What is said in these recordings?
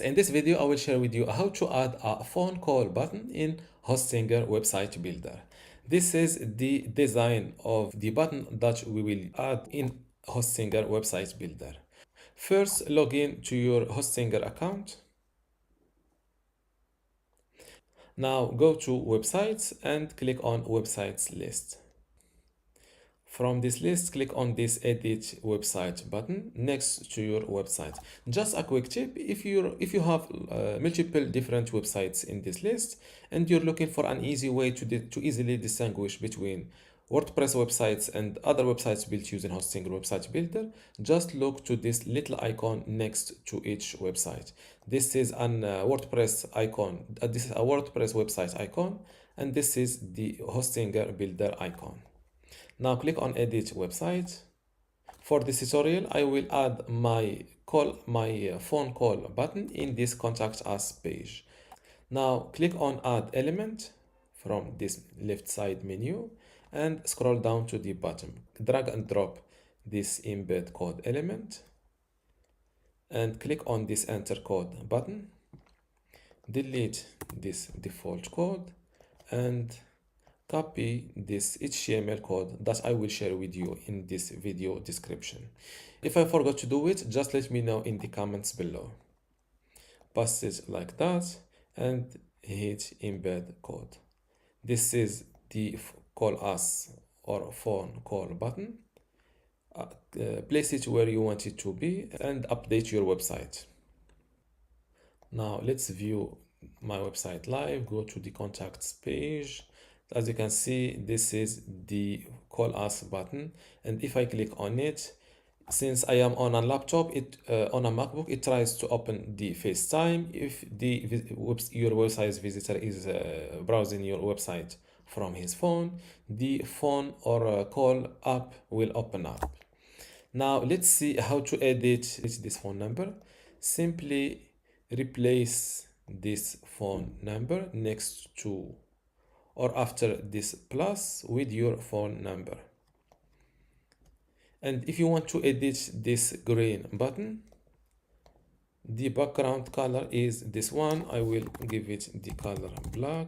In this video, I will share with you how to add a phone call button in Hostinger website builder. This is the design of the button that we will add in Hostinger website builder. First, log in to your Hostinger account. Now go to websites and click on websites list. From this list, click on this edit website button next to your website. Just a quick tip, if you have multiple different websites in this list and you're looking for an easy way to easily distinguish between WordPress websites and other websites built using Hostinger website builder, just look to this little icon next to each website. This is an WordPress icon. This is a WordPress website icon, and this is the Hostinger builder icon. Now click on edit website. For this tutorial, I will add my phone call button in this contact us page. Now click on add element from this left side menu and scroll down to the bottom. Drag and drop this embed code element and click on this enter code button. Delete this default code and copy this HTML code that I will share with you in this video description. If I forgot to do it, just let me know in the comments below. Paste it like that and hit embed code. This is the call us or phone call button. Place it where you want it to be and update your website. Now let's view my website live. Go to the contacts page. As you can see, this is the call us button, and if I click on it, since I am on a laptop, on a MacBook, it tries to open the FaceTime. If your website visitor is browsing your website from his phone, the phone or call app will open up. Now let's see how to edit this phone number. Simply replace this phone number next to or after this plus with your phone number. And if you want to edit this green button, the background color is this one. I will give it the color black.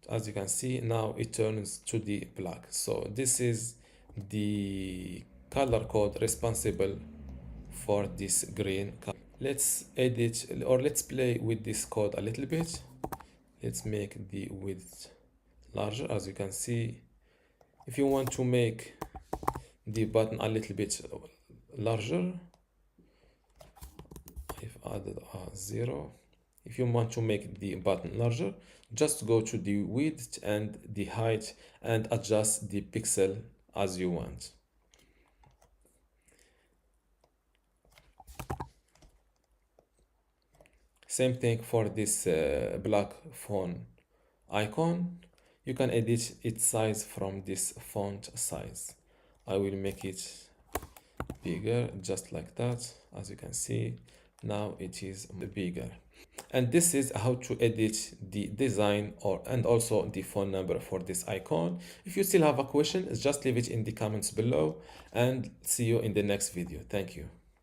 As you can see, now it turns to the black. So this is the color code responsible for this green color. Let's edit or let's play with this code a little bit. Let's make the width larger. As you can see, if you want to make the button a little bit larger, I've added a 0. If you want to make the button larger, just go to the width and the height and adjust the pixel as you want. Same thing for this black phone icon. You can edit its size from this font size. I will make it bigger, just like that. As you can see, now it is bigger. And this is how to edit the design and also the phone number for this icon. If you still have a question, just leave it in the comments below, and see you in the next video. Thank you.